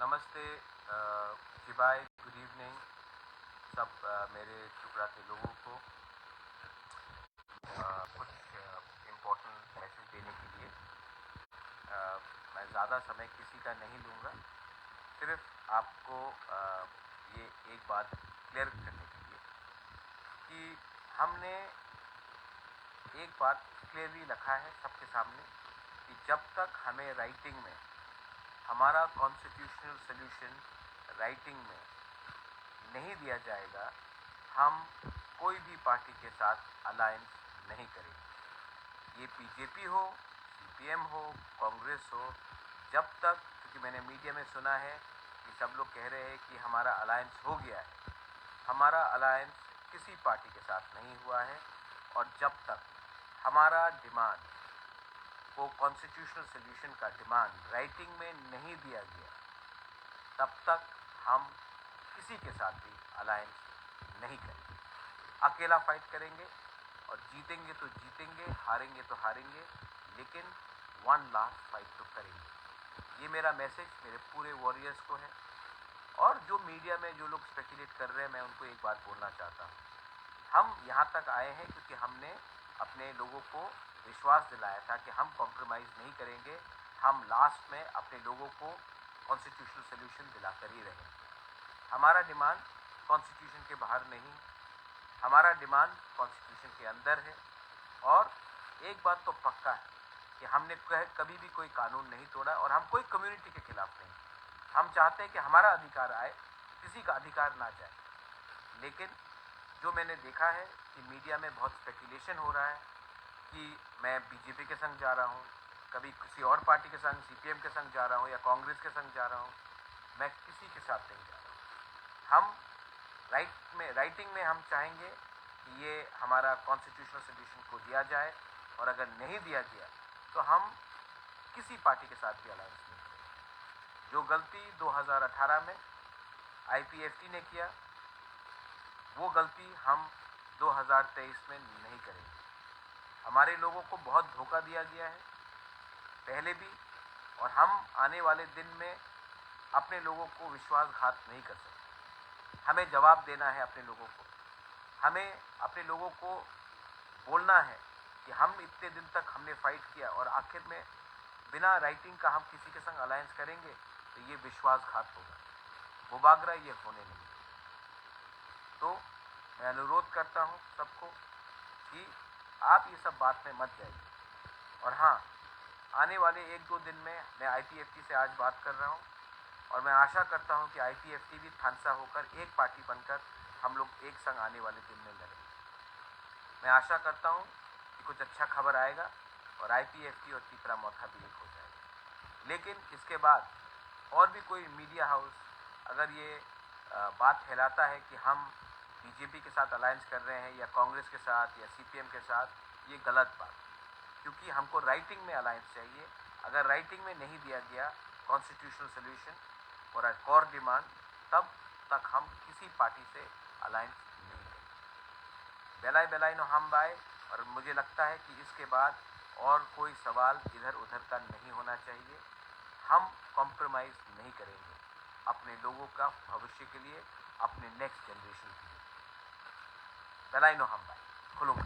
नमस्ते जी भाई, good evening सब मेरे त्रिपुरा के लोगों को कुछ इम्पोर्टेंट मैसेज देने के लिए मैं ज़्यादा समय किसी का नहीं लूँगा। सिर्फ आपको ये एक बात क्लियर करने के लिए कि हमने एक बात क्लियरली रखा है सबके सामने कि जब तक हमें राइटिंग में हमारा कॉन्स्टिट्यूशनल सोल्यूशन राइटिंग में नहीं दिया जाएगा, हम कोई भी पार्टी के साथ अलायंस नहीं करेंगे। ये बीजेपी हो, सीपीएम हो, कांग्रेस हो, जब तक, क्योंकि मैंने मीडिया में सुना है कि सब लोग कह रहे हैं कि हमारा अलायंस हो गया है। हमारा अलायंस किसी पार्टी के साथ नहीं हुआ है और जब तक हमारा डिमांड को कॉन्स्टिट्यूशनल सोल्यूशन का डिमांड राइटिंग में नहीं दिया गया, तब तक हम किसी के साथ भी अलायंस नहीं करेंगे। अकेला फाइट करेंगे और जीतेंगे तो जीतेंगे, हारेंगे तो हारेंगे, लेकिन वन लास्ट फाइट तो करेंगे। ये मेरा मैसेज मेरे पूरे वॉरियर्स को है। और जो मीडिया में जो लोग स्पेकुलेट कर रहे हैं, मैं उनको एक बात बोलना चाहता हूँ। हम यहाँ तक आए हैं क्योंकि हमने अपने लोगों को विश्वास दिलाया था कि हम कॉम्प्रोमाइज़ नहीं करेंगे, हम लास्ट में अपने लोगों को कॉन्स्टिट्यूशनल सोल्यूशन दिलाकर ही रहेंगे। हमारा डिमांड कॉन्स्टिट्यूशन के बाहर नहीं, हमारा डिमांड कॉन्स्टिट्यूशन के अंदर है। और एक बात तो पक्का है कि हमने कभी भी कोई कानून नहीं तोड़ा और हम कोई कम्युनिटी के खिलाफ नहीं। हम चाहते हैं कि हमारा अधिकार आए, किसी का अधिकार ना जाए। लेकिन जो मैंने देखा है कि मीडिया में बहुत स्पेकुलेशन हो रहा है कि मैं बीजेपी के संग जा रहा हूँ, कभी किसी और पार्टी के संग, सीपीएम के संग जा रहा हूँ या कांग्रेस के संग जा रहा हूँ, मैं किसी के साथ नहीं जा रहा हूँ। हम राइटिंग में हम चाहेंगे कि ये हमारा कॉन्स्टिट्यूशनल सोल्यूशन को दिया जाए, और अगर नहीं दिया गया तो हम किसी पार्टी के साथ भी अलायंस नहीं करेंगे। जो गलती 2018 में आईपीएफटी ने किया, वो गलती हम 2023 में नहीं करेंगे। हमारे लोगों को बहुत धोखा दिया गया है पहले भी, और हम आने वाले दिन में अपने लोगों को विश्वासघात नहीं कर सकते। हमें जवाब देना है अपने लोगों को, हमें अपने लोगों को बोलना है कि हम इतने दिन तक हमने फाइट किया और आखिर में बिना राइटिंग का हम किसी के संग अलायंस करेंगे तो ये विश्वासघात होगा, मुबागरा ये होने नहीं। तो मैं अनुरोध करता हूँ सबको कि आप ये सब बात में मत जाइए। और हाँ, आने वाले 1-2 दिन में मैं आईपीएफटी से आज बात कर रहा हूँ और मैं आशा करता हूँ कि आईपीएफटी भी थानसा होकर एक पार्टी बनकर हम लोग एक संग आने वाले दिन में लड़ेंगे। मैं आशा करता हूँ कि कुछ अच्छा खबर आएगा और आईपीएफटी और त्रिपुरा मोर्चा भी एक हो जाएगा। लेकिन इसके बाद और भी कोई मीडिया हाउस अगर ये बात फैलाता है कि हम बीजेपी के साथ अलायंस कर रहे हैं या कांग्रेस के साथ या सीपीएम के साथ, ये गलत बात, क्योंकि हमको राइटिंग में अलायंस चाहिए। अगर राइटिंग में नहीं दिया गया कॉन्स्टिट्यूशनल सोल्यूशन और कोर डिमांड, तब तक हम किसी पार्टी से अलायंस नहीं करेंगे। बेलाई बेलाई नो हम बाय। और मुझे लगता है कि इसके बाद और कोई सवाल इधर उधर का नहीं होना चाहिए। हम कॉम्प्रोमाइज़ नहीं करेंगे अपने लोगों का भविष्य के लिए, अपने नेक्स्ट जनरेशन के लिए। बेलाई नो हम बाय खुलूँगा।